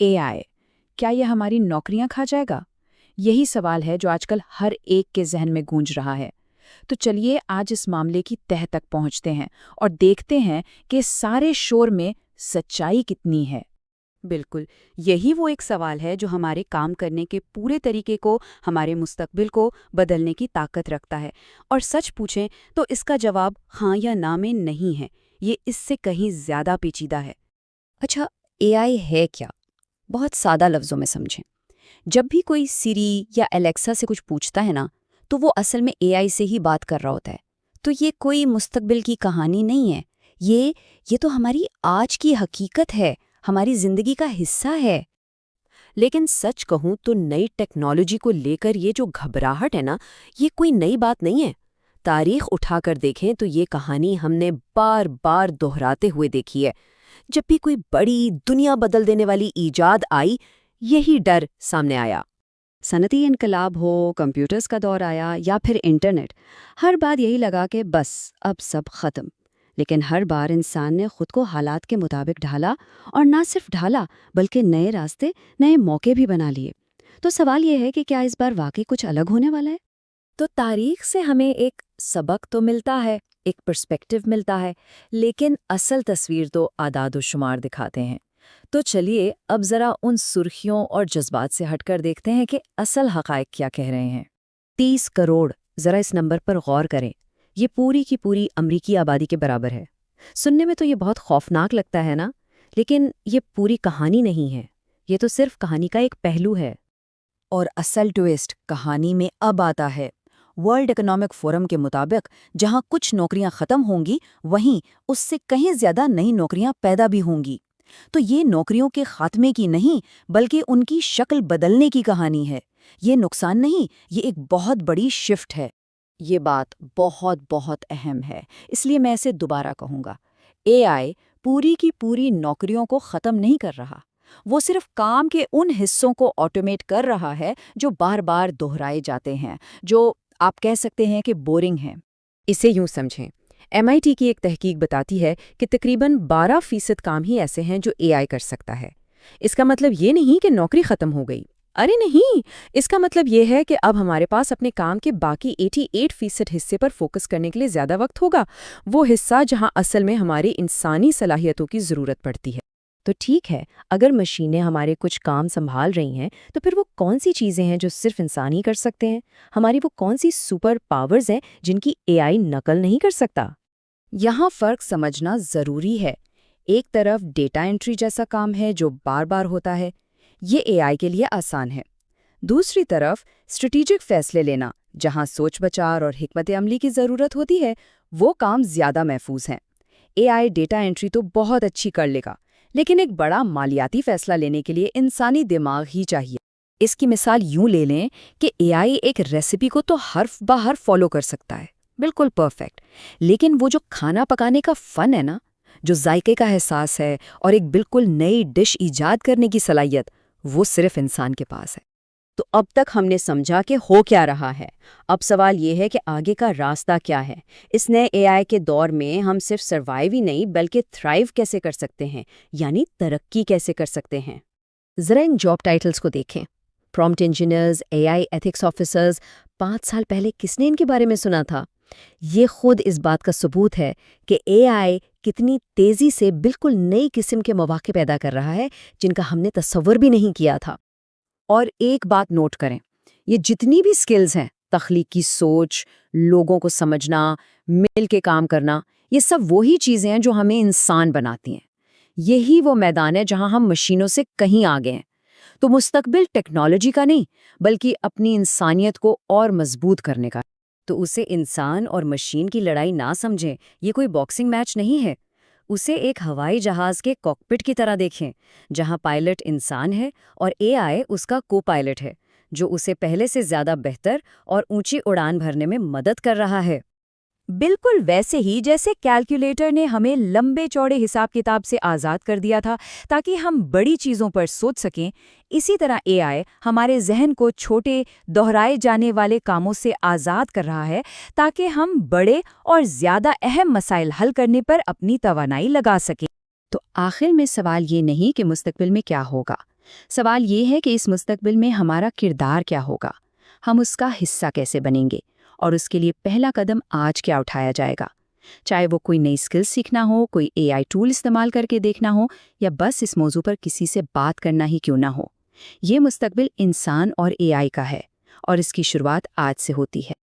AI क्या ये हमारी नौकरियां खा जाएगा? यही सवाल है जो आजकल हर एक के जहन में गूंज रहा है। तो चलिए आज इस मामले की तह तक पहुंचते हैं और देखते हैं कि इस सारे शोर में सच्चाई कितनी है। बिल्कुल, यही वो एक सवाल है जो हमारे काम करने के पूरे तरीके को, हमारे मुस्तकबिल को बदलने की ताकत रखता है। और सच पूछें तो इसका जवाब हाँ या ना में नहीं है, ये इससे कहीं ज़्यादा पेचीदा है। अच्छा, एआई है क्या? बहुत सादा लफ्ज़ों में समझें। जब भी कोई सिरी या एलेक्सा से कुछ पूछता है ना, तो वो असल में एआई से ही बात कर रहा होता है। तो ये कोई मुस्तकबिल की कहानी नहीं है। ये तो हमारी आज की हकीकत है, हमारी ज़िंदगी का हिस्सा है। लेकिन सच कहूँ तो नई टेक्नोलॉजी को लेकर ये जो घबराहट है ना, ये कोई नई बात नहीं है। तारीख उठाकर देखें तो ये कहानी हमने बार बार दोहराते हुए देखी है। जब भी कोई बड़ी दुनिया बदल देने वाली ईजाद आई, यही डर सामने आया। सनती इनकलाब हो, कंप्यूटर्स का दौर आया या फिर इंटरनेट, हर बार यही लगा कि बस अब सब खत्म। लेकिन हर बार इंसान ने खुद को हालात के मुताबिक ढाला, और ना सिर्फ ढाला बल्कि नए रास्ते, नए मौके भी बना लिए। तो सवाल ये है कि क्या इस बार वाकई कुछ अलग होने वाला है? तो तारीख से हमें एक सबक तो मिलता है, एक पर्सपेक्टिव मिलता है, लेकिन असल तस्वीर तो आदाद-ओ-शुमार दिखाते हैं। तो चलिए अब जरा उन सुर्खियों और जज्बात से हटकर देखते हैं कि असल हकायक क्या कह रहे हैं। 30 करोड़, जरा इस नंबर पर गौर करें। ये पूरी की पूरी अमरीकी आबादी के बराबर है। सुनने में तो ये बहुत खौफनाक लगता है ना, लेकिन ये पूरी कहानी नहीं है। ये तो सिर्फ कहानी का एक पहलू है। और असल ट्विस्ट कहानी में अब आता है। वर्ल्ड इकोनॉमिक फोरम के मुताबिक जहां कुछ नौकरियां खत्म होंगी, वहीं उससे कहीं ज्यादा नई नौकरियां पैदा भी होंगी। तो ये नौकरियों के खात्मे की नहीं, बल्कि उनकी शक्ल बदलने की कहानी है। ये नुकसान नहीं, ये एक बहुत बड़ी शिफ्ट है। ये बात बहुत बहुत अहम है, इसलिए मैं इसे दोबारा कहूँगा। AI पूरी की पूरी नौकरियों को ख़त्म नहीं कर रहा। वो सिर्फ काम के उन हिस्सों को ऑटोमेट कर रहा है जो बार बार दोहराए जाते हैं, जो आप कह सकते हैं कि बोरिंग हैं। इसे यूं समझें, MIT की एक तहकीक बताती है कि तकरीबन 12% काम ही ऐसे हैं जो AI कर सकता है। इसका मतलब ये नहीं कि नौकरी खत्म हो गई। अरे नहीं, इसका मतलब ये है कि अब हमारे पास अपने काम के बाकी 88% हिस्से पर फोकस करने के लिए ज़्यादा वक्त होगा, वो हिस्सा जहां असल में हमारी इंसानी सलाहियतों की ज़रूरत पड़ती है। तो ठीक है, अगर मशीनें हमारे कुछ काम संभाल रही हैं, तो फिर वो कौन सी चीज़ें हैं जो सिर्फ इंसान ही कर सकते हैं? हमारी वो कौन सी सुपर पावर्स हैं जिनकी AI नकल नहीं कर सकता? यहाँ फ़र्क समझना ज़रूरी है। एक तरफ डेटा एंट्री जैसा काम है जो बार बार होता है, ये AI के लिए आसान है। दूसरी तरफ स्ट्रेटेजिक फैसले लेना, जहाँ सोच विचार और हिकमत अमली की ज़रूरत होती है, वो काम ज़्यादा महफूज हैं। AI डेटा एंट्री तो बहुत अच्छी कर लेगा, लेकिन एक बड़ा मालियाती फैसला लेने के लिए इंसानी दिमाग ही चाहिए। इसकी मिसाल यूं ले लें कि AI एक रेसिपी को तो हर्फ ब हर्फ फॉलो कर सकता है, बिल्कुल परफेक्ट। लेकिन वो जो खाना पकाने का फन है ना, जो जायके का एहसास है और एक बिल्कुल नई डिश ईजाद करने की सलाहियत, वो सिर्फ इंसान के पास है। तो अब तक हमने समझा कि हो क्या रहा है। अब सवाल ये है कि आगे का रास्ता क्या है। इस नए AI के दौर में हम सिर्फ सर्वाइव ही नहीं बल्कि थ्राइव कैसे कर सकते हैं, यानी तरक्की कैसे कर सकते हैं। ज़रा इन जॉब टाइटल्स को देखें। Prompt engineers, AI ethics officers, 5 साल पहले किसने इनके बारे में सुना था? ये खुद इस बात का सबूत है कि AI कितनी तेज़ी से बिल्कुल नई किस्म के मौके पैदा कर रहा है जिनका हमने तसव्वुर भी नहीं किया था। और एक बात नोट करें, ये जितनी भी स्किल्स हैं, तख्लीकी सोच, लोगों को समझना, मिल के काम करना, ये सब वही चीज़ें हैं जो हमें इंसान बनाती हैं। यही वो मैदान है जहां हम मशीनों से कहीं आगे हैं। तो मुस्तकबिल टेक्नोलॉजी का नहीं, बल्कि अपनी इंसानियत को और मजबूत करने का। तो उसे इंसान और मशीन की लड़ाई ना समझें, ये कोई बॉक्सिंग मैच नहीं है। उसे एक हवाई जहाज के कॉकपिट की तरह देखें, जहां पायलट इंसान है और AI उसका को पायलट है, जो उसे पहले से ज्यादा बेहतर और ऊंची उड़ान भरने में मदद कर रहा है। बिल्कुल वैसे ही जैसे कैलकुलेटर ने हमें लंबे चौड़े हिसाब किताब से आज़ाद कर दिया था ताकि हम बड़ी चीज़ों पर सोच सकें, इसी तरह AI हमारे जहन को छोटे दोहराए जाने वाले कामों से आज़ाद कर रहा है ताकि हम बड़े और ज़्यादा अहम मसाइल हल करने पर अपनी तवानाई लगा सकें। तो आखिर में सवाल ये नहीं कि मुस्तकबिल में क्या होगा, سوال یہ ہے کہ اس مستقبل میں ہمارا کردار کیا ہوگا، ہم اس کا حصہ کیسے بنیں گے، اور اس کے لیے پہلا قدم آج کیا اٹھایا جائے گا؟ چاہے وہ کوئی نئی اسکل سیکھنا ہو، کوئی AI ٹول استعمال کر کے دیکھنا ہو، یا بس اس موضوع پر کسی سے بات کرنا ہی کیوں نہ ہو، یہ مستقبل انسان اور AI کا ہے، اور اس کی شروعات آج سے ہوتی ہے۔